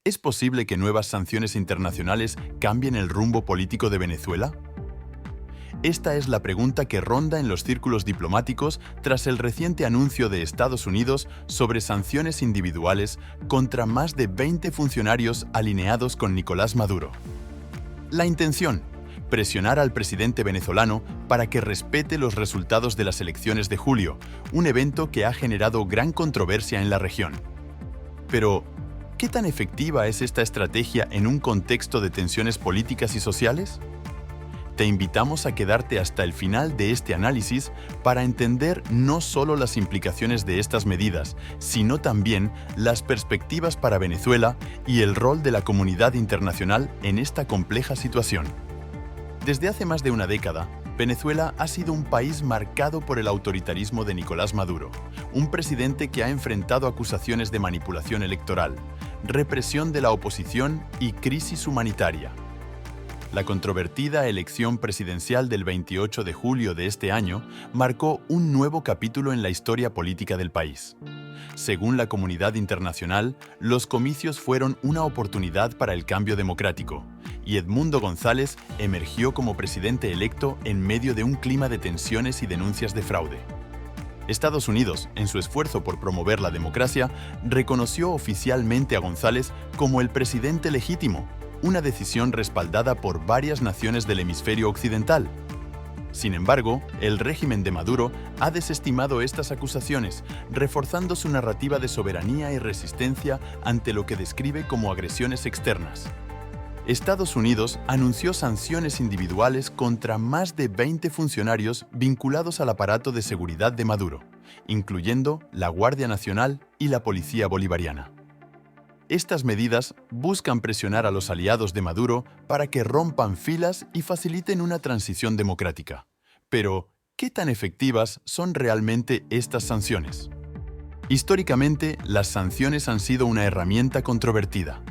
¿Es posible que nuevas sanciones internacionales cambien el rumbo político de Venezuela? Esta es la pregunta que ronda en los círculos diplomáticos tras el reciente anuncio de Estados Unidos sobre sanciones individuales contra más de 20 funcionarios alineados con Nicolás Maduro. La intención: presionar al presidente venezolano para que respete los resultados de las elecciones de julio, un evento que ha generado gran controversia en la región. Pero, ¿qué tan efectiva es esta estrategia en un contexto de tensiones políticas y sociales? Te invitamos a quedarte hasta el final de este análisis para entender no solo las implicaciones de estas medidas, sino también las perspectivas para Venezuela y el rol de la comunidad internacional en esta compleja situación. Desde hace más de una década, Venezuela ha sido un país marcado por el autoritarismo de Nicolás Maduro, un presidente que ha enfrentado acusaciones de manipulación electoral, represión de la oposición y crisis humanitaria. La controvertida elección presidencial del 28 de julio de este año marcó un nuevo capítulo en la historia política del país. Según la comunidad internacional, los comicios fueron una oportunidad para el cambio democrático, y Edmundo González emergió como presidente electo en medio de un clima de tensiones y denuncias de fraude. Estados Unidos, en su esfuerzo por promover la democracia, reconoció oficialmente a González como el presidente legítimo, una decisión respaldada por varias naciones del hemisferio occidental. Sin embargo, el régimen de Maduro ha desestimado estas acusaciones, reforzando su narrativa de soberanía y resistencia ante lo que describe como agresiones externas. Estados Unidos anunció sanciones individuales contra más de 20 funcionarios vinculados al aparato de seguridad de Maduro, incluyendo la Guardia Nacional y la Policía Bolivariana. Estas medidas buscan presionar a los aliados de Maduro para que rompan filas y faciliten una transición democrática. Pero, ¿qué tan efectivas son realmente estas sanciones? Históricamente, las sanciones han sido una herramienta controvertida.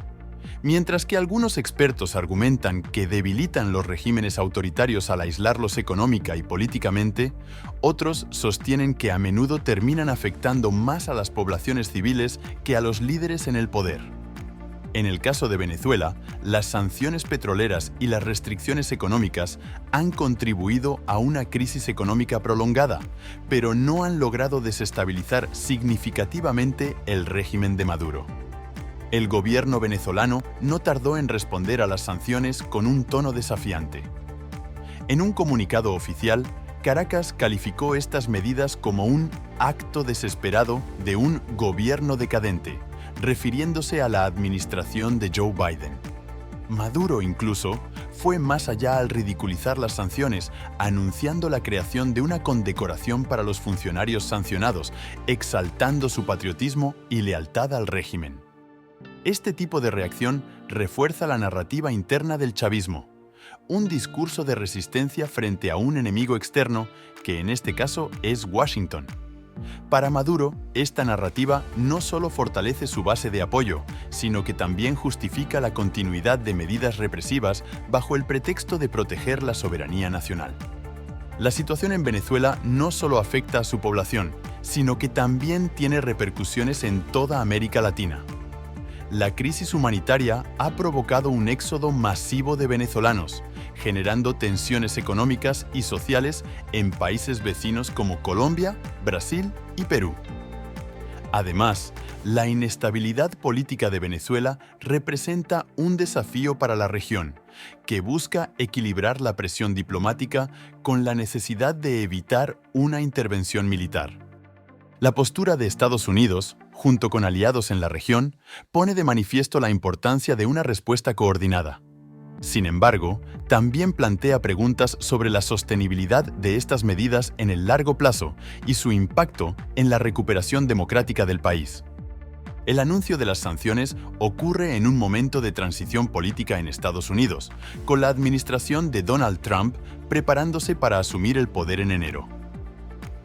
Mientras que algunos expertos argumentan que debilitan los regímenes autoritarios al aislarlos económica y políticamente, otros sostienen que a menudo terminan afectando más a las poblaciones civiles que a los líderes en el poder. En el caso de Venezuela, las sanciones petroleras y las restricciones económicas han contribuido a una crisis económica prolongada, pero no han logrado desestabilizar significativamente el régimen de Maduro. El gobierno venezolano no tardó en responder a las sanciones con un tono desafiante. En un comunicado oficial, Caracas calificó estas medidas como un acto desesperado de un gobierno decadente, refiriéndose a la administración de Joe Biden. Maduro incluso fue más allá al ridiculizar las sanciones, anunciando la creación de una condecoración para los funcionarios sancionados, exaltando su patriotismo y lealtad al régimen. Este tipo de reacción refuerza la narrativa interna del chavismo, un discurso de resistencia frente a un enemigo externo que en este caso es Washington. Para Maduro, esta narrativa no solo fortalece su base de apoyo, sino que también justifica la continuidad de medidas represivas bajo el pretexto de proteger la soberanía nacional. La situación en Venezuela no solo afecta a su población, sino que también tiene repercusiones en toda América Latina. La crisis humanitaria ha provocado un éxodo masivo de venezolanos, generando tensiones económicas y sociales en países vecinos como Colombia, Brasil y Perú. Además, la inestabilidad política de Venezuela representa un desafío para la región, que busca equilibrar la presión diplomática con la necesidad de evitar una intervención militar. La postura de Estados Unidos, junto con aliados en la región, pone de manifiesto la importancia de una respuesta coordinada. Sin embargo, también plantea preguntas sobre la sostenibilidad de estas medidas en el largo plazo y su impacto en la recuperación democrática del país. El anuncio de las sanciones ocurre en un momento de transición política en Estados Unidos, con la administración de Donald Trump preparándose para asumir el poder en enero.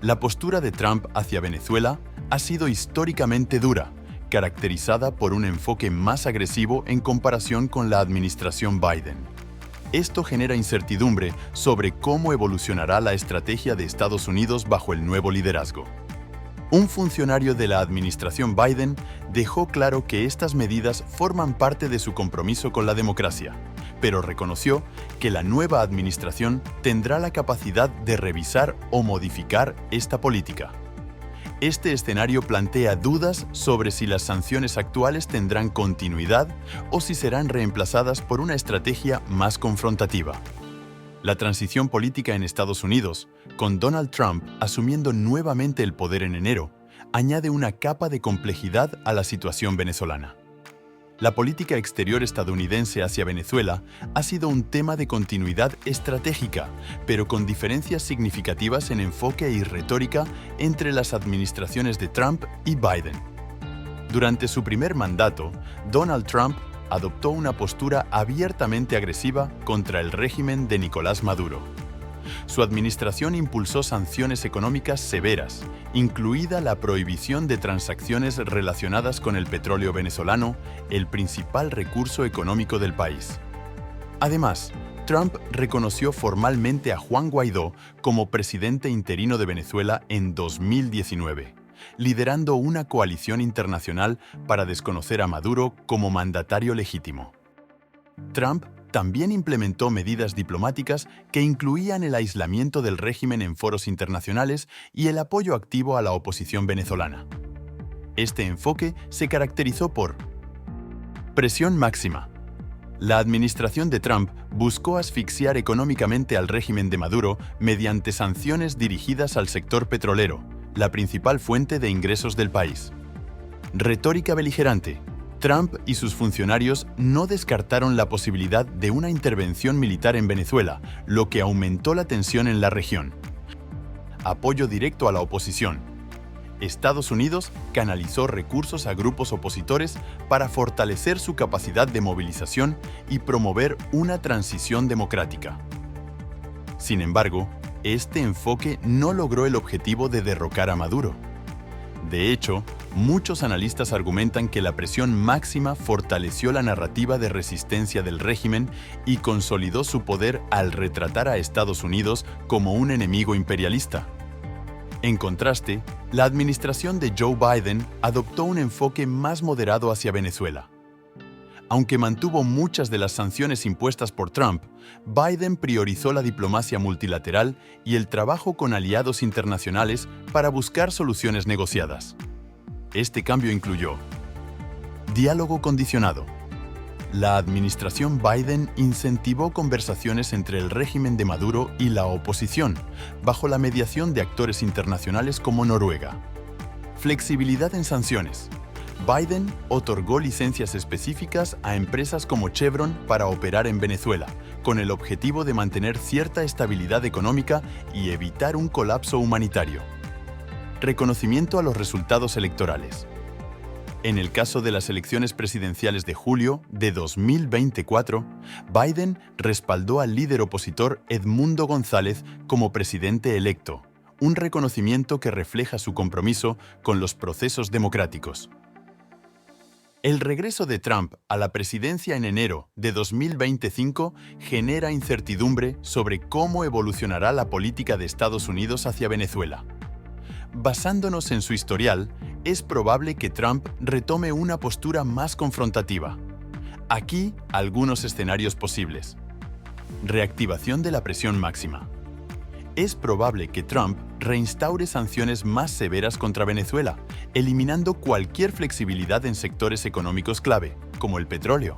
La postura de Trump hacia Venezuela ha sido históricamente dura, caracterizada por un enfoque más agresivo en comparación con la administración Biden. Esto genera incertidumbre sobre cómo evolucionará la estrategia de Estados Unidos bajo el nuevo liderazgo. Un funcionario de la administración Biden dejó claro que estas medidas forman parte de su compromiso con la democracia, pero reconoció que la nueva administración tendrá la capacidad de revisar o modificar esta política. Este escenario plantea dudas sobre si las sanciones actuales tendrán continuidad o si serán reemplazadas por una estrategia más confrontativa. La transición política en Estados Unidos, con Donald Trump asumiendo nuevamente el poder en enero, añade una capa de complejidad a la situación venezolana. La política exterior estadounidense hacia Venezuela ha sido un tema de continuidad estratégica, pero con diferencias significativas en enfoque y retórica entre las administraciones de Trump y Biden. Durante su primer mandato, Donald Trump adoptó una postura abiertamente agresiva contra el régimen de Nicolás Maduro. Su administración impulsó sanciones económicas severas, incluida la prohibición de transacciones relacionadas con el petróleo venezolano, el principal recurso económico del país. Además, Trump reconoció formalmente a Juan Guaidó como presidente interino de Venezuela en 2019, liderando una coalición internacional para desconocer a Maduro como mandatario legítimo. Trump también implementó medidas diplomáticas que incluían el aislamiento del régimen en foros internacionales y el apoyo activo a la oposición venezolana. Este enfoque se caracterizó por presión máxima. La administración de Trump buscó asfixiar económicamente al régimen de Maduro mediante sanciones dirigidas al sector petrolero, la principal fuente de ingresos del país. Retórica beligerante. Trump y sus funcionarios no descartaron la posibilidad de una intervención militar en Venezuela, lo que aumentó la tensión en la región. Apoyo directo a la oposición. Estados Unidos canalizó recursos a grupos opositores para fortalecer su capacidad de movilización y promover una transición democrática. Sin embargo, este enfoque no logró el objetivo de derrocar a Maduro. De hecho, muchos analistas argumentan que la presión máxima fortaleció la narrativa de resistencia del régimen y consolidó su poder al retratar a Estados Unidos como un enemigo imperialista. En contraste, la administración de Joe Biden adoptó un enfoque más moderado hacia Venezuela. Aunque mantuvo muchas de las sanciones impuestas por Trump, Biden priorizó la diplomacia multilateral y el trabajo con aliados internacionales para buscar soluciones negociadas. Este cambio incluyó diálogo condicionado. La administración Biden incentivó conversaciones entre el régimen de Maduro y la oposición, bajo la mediación de actores internacionales como Noruega. Flexibilidad en sanciones. Biden otorgó licencias específicas a empresas como Chevron para operar en Venezuela, con el objetivo de mantener cierta estabilidad económica y evitar un colapso humanitario. Reconocimiento a los resultados electorales. En el caso de las elecciones presidenciales de julio de 2024, Biden respaldó al líder opositor Edmundo González como presidente electo, un reconocimiento que refleja su compromiso con los procesos democráticos. El regreso de Trump a la presidencia en enero de 2025 genera incertidumbre sobre cómo evolucionará la política de Estados Unidos hacia Venezuela. Basándonos en su historial, es probable que Trump retome una postura más confrontativa. Aquí, algunos escenarios posibles. Reactivación de la presión máxima. Es probable que Trump reinstaure sanciones más severas contra Venezuela, eliminando cualquier flexibilidad en sectores económicos clave, como el petróleo.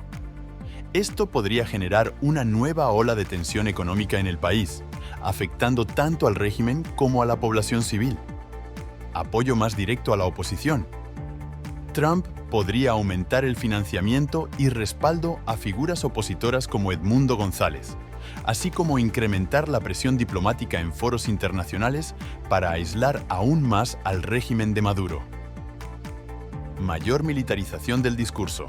Esto podría generar una nueva ola de tensión económica en el país, afectando tanto al régimen como a la población civil. Apoyo más directo a la oposición. Trump podría aumentar el financiamiento y respaldo a figuras opositoras como Edmundo González, así como incrementar la presión diplomática en foros internacionales para aislar aún más al régimen de Maduro. Mayor militarización del discurso.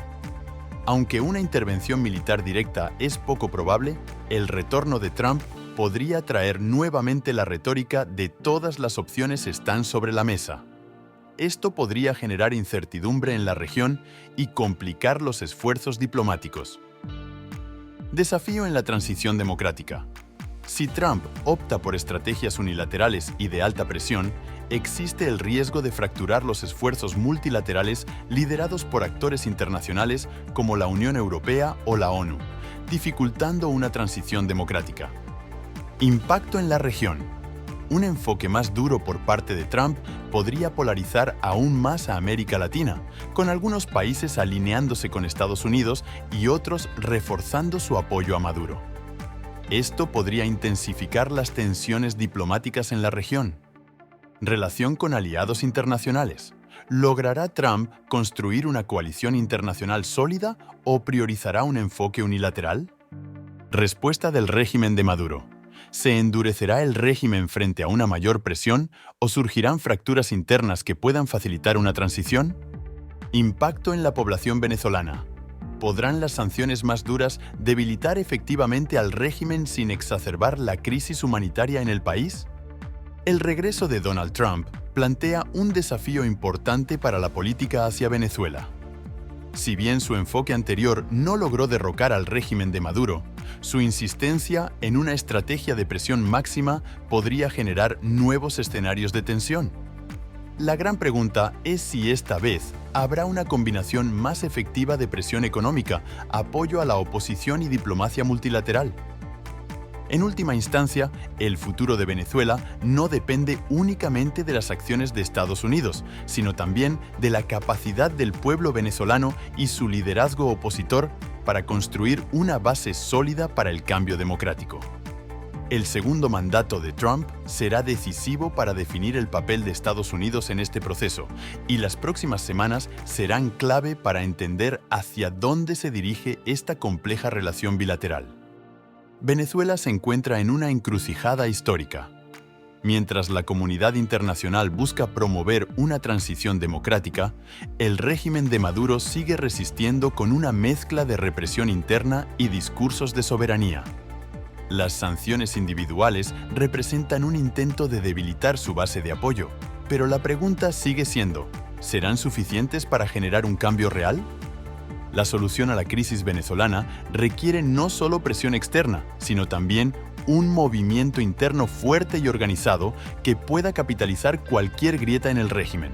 Aunque una intervención militar directa es poco probable, el retorno de Trump podría traer nuevamente la retórica de todas las opciones están sobre la mesa. Esto podría generar incertidumbre en la región y complicar los esfuerzos diplomáticos. Desafío en la transición democrática. Si Trump opta por estrategias unilaterales y de alta presión, existe el riesgo de fracturar los esfuerzos multilaterales liderados por actores internacionales como la Unión Europea o la ONU, dificultando una transición democrática. Impacto en la región. Un enfoque más duro por parte de Trump podría polarizar aún más a América Latina, con algunos países alineándose con Estados Unidos y otros reforzando su apoyo a Maduro. Esto podría intensificar las tensiones diplomáticas en la región. Relación con aliados internacionales. ¿Logrará Trump construir una coalición internacional sólida o priorizará un enfoque unilateral? Respuesta del régimen de Maduro. ¿Se endurecerá el régimen frente a una mayor presión o surgirán fracturas internas que puedan facilitar una transición? Impacto en la población venezolana. ¿Podrán las sanciones más duras debilitar efectivamente al régimen sin exacerbar la crisis humanitaria en el país? El regreso de Donald Trump plantea un desafío importante para la política hacia Venezuela. Si bien su enfoque anterior no logró derrocar al régimen de Maduro, su insistencia en una estrategia de presión máxima podría generar nuevos escenarios de tensión. La gran pregunta es si esta vez habrá una combinación más efectiva de presión económica, apoyo a la oposición y diplomacia multilateral. En última instancia, el futuro de Venezuela no depende únicamente de las acciones de Estados Unidos, sino también de la capacidad del pueblo venezolano y su liderazgo opositor para construir una base sólida para el cambio democrático. El segundo mandato de Trump será decisivo para definir el papel de Estados Unidos en este proceso, y las próximas semanas serán clave para entender hacia dónde se dirige esta compleja relación bilateral. Venezuela se encuentra en una encrucijada histórica. Mientras la comunidad internacional busca promover una transición democrática, el régimen de Maduro sigue resistiendo con una mezcla de represión interna y discursos de soberanía. Las sanciones individuales representan un intento de debilitar su base de apoyo, pero la pregunta sigue siendo, ¿serán suficientes para generar un cambio real? La solución a la crisis venezolana requiere no solo presión externa, sino también un movimiento interno fuerte y organizado que pueda capitalizar cualquier grieta en el régimen.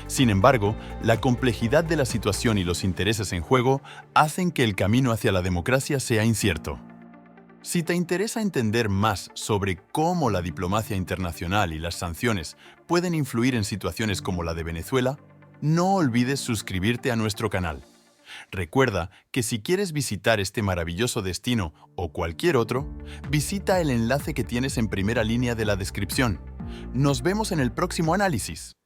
Sin embargo, la complejidad de la situación y los intereses en juego hacen que el camino hacia la democracia sea incierto. Si te interesa entender más sobre cómo la diplomacia internacional y las sanciones pueden influir en situaciones como la de Venezuela, no olvides suscribirte a nuestro canal. Recuerda que si quieres visitar este maravilloso destino o cualquier otro, visita el enlace que tienes en primera línea de la descripción. Nos vemos en el próximo análisis.